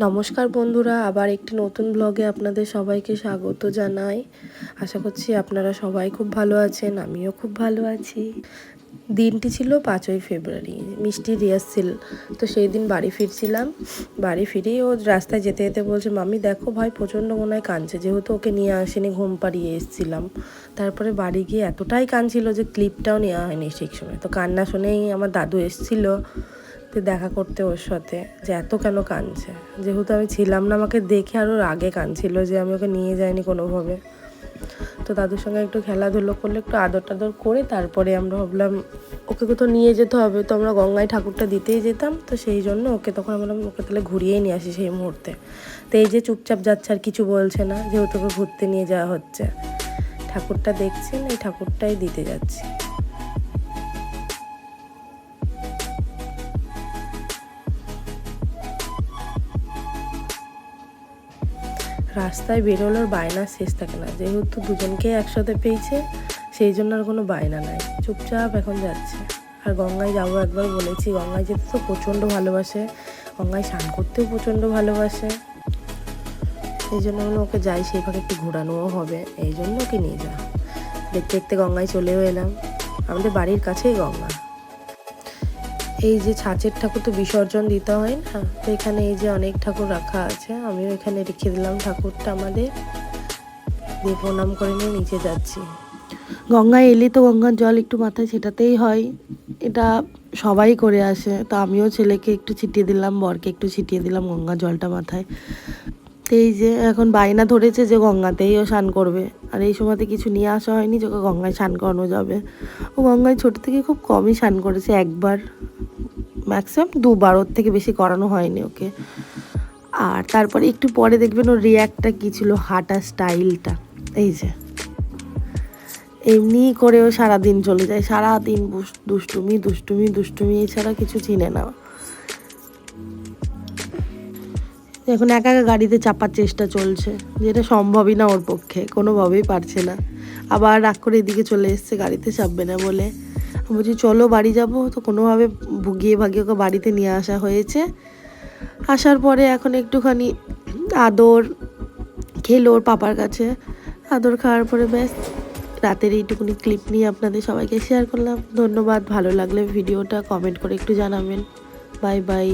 নমস্কার বন্ধুরা, আবার একটি নতুন ব্লগে আপনাদের সবাইকে স্বাগত জানাই। আশা করছি আপনারা সবাই খুব ভালো আছেন, আমিও খুব ভালো আছি। দিনটি ছিল 5ই ফেব্রুয়ারি, মিষ্টির রিহার্সেল। তো সেই দিন বাড়ি ফিরছিলাম, বাড়ি ফিরেই ও রাস্তায় যেতে যেতে বলছে, মামি দেখো ভাই প্রচণ্ড মনে হয় কাঁদছে, যেহেতু ওকে নিয়ে আসেনি, ঘুম পাড়িয়ে এসেছিলাম। তারপরে বাড়ি গিয়ে এতটাই কাঁদছিল যে ক্লিপটাও নেওয়া হয়নি ঠিক সময়। তো কান্না শুনেই আমার দাদু এসেছিলো তো দেখা করতে ওর সাথে, যে এত কেন কাঁদছে। যেহেতু আমি ছিলাম না, আমাকে দেখে আরও আগে কাঁদছিল যে আমি ওকে নিয়ে যাইনি কোনোভাবে। তো দাদুর সঙ্গে একটু খেলাধুলো করলে, একটু আদর টাদর করে তারপরে আমরা ভাবলাম ওকে কোথাও নিয়ে যেতে হবে। তো আমরা গঙ্গায় ঠাকুরটা দিতেই যেতাম, তো সেই জন্য ওকে তখন আমরা ওকে তাহলে ঘুরিয়েই নিয়ে আসি সেই মুহূর্তে। তো এই যে চুপচাপ যাচ্ছে, আর কিছু বলছে না, যেহেতু ওকে ঘুরতে নিয়ে যাওয়া হচ্ছে। ঠাকুরটা দেখছেন, এই ঠাকুরটাই দিতে যাচ্ছি। রাস্তায় বেরোলোর বায়নার শেষ থাকে না, যেহেতু দুজনকেই একসাথে পেয়েছে সেই জন্য আর কোনো বায়না নাই, চুপচাপ এখন যাচ্ছে। আর গঙ্গায় যাবো একবার বলেছি, গঙ্গায় যেতে তো প্রচণ্ড ভালোবাসে, গঙ্গায় স্নান করতেও প্রচণ্ড ভালোবাসে। এই জন্য ওকে যাই, সেইভাবে একটু ঘোরানোও হবে, এই জন্য ওকে নিয়ে যা। দেখতে দেখতে গঙ্গায় চলেও এলাম, আমাদের বাড়ির কাছেই গঙ্গা। এই যে ছাঁচের ঠাকুর তো বিসর্জন দিতে হয় না, তো এখানে এই যে অনেক ঠাকুর রাখা আছে, আমিও এখানে রেখে দিলাম ঠাকুরটা আমাদের, দিয়ে প্রণাম করে নিয়ে নিচে যাচ্ছি। গঙ্গায় এলে তো গঙ্গার জল একটু মাথায় ছেটাতেই হয়, এটা সবাই করে আসে। তো আমিও ছেলেকে একটু ছিটিয়ে দিলাম, বরকে একটু ছিটিয়ে দিলাম গঙ্গার জলটা মাথায়। তো এই যে এখন বায়না ধরেছে যে গঙ্গাতেই ও স্নান করবে, আর এই সময়তে কিছু নিয়ে আসা হয়নি যে ওকে গঙ্গায় স্নান করানো যাবে। ও গঙ্গায় ছোটো থেকে খুব কমই স্নান করেছে, একবার ম্যাক্সিমাম 2বার, ওর থেকে বেশি করানো হয়নি ওকে। আর তারপরে একটু পরে দেখবেন ওর রিয়াক্টটা কী ছিল, হাঁটা স্টাইলটা। এই যে এমনি করেও সারাদিন চলে যায়, সারাদিন দুষ্টুমি দুষ্টুমি দুষ্টুমি, এছাড়া কিছু চিনে না। এখন একা একা গাড়িতে চাপার চেষ্টা চলছে, যেটা সম্ভবই না ওর পক্ষে, কোনোভাবেই পারছে না। আবার রাগ করে এদিকে চলে এসছে গাড়িতে চাপবে না বলে। বলছি চলো বাড়ি যাব, তো কোনোভাবে ভুগিয়ে ভাগিয়ে ওকে বাড়িতে নিয়ে আসা হয়েছে। আসার পরে এখন একটুখানি আদর খেলো ওর পাপার কাছে, আদর খাওয়ার পরে ব্যাস রাতের এইটুকুনি ক্লিপ নিয়ে আপনাদের সবাইকে শেয়ার করলাম। ধন্যবাদ, ভালো লাগলে ভিডিওটা কমেন্ট করে একটু জানাবেন। Bye bye.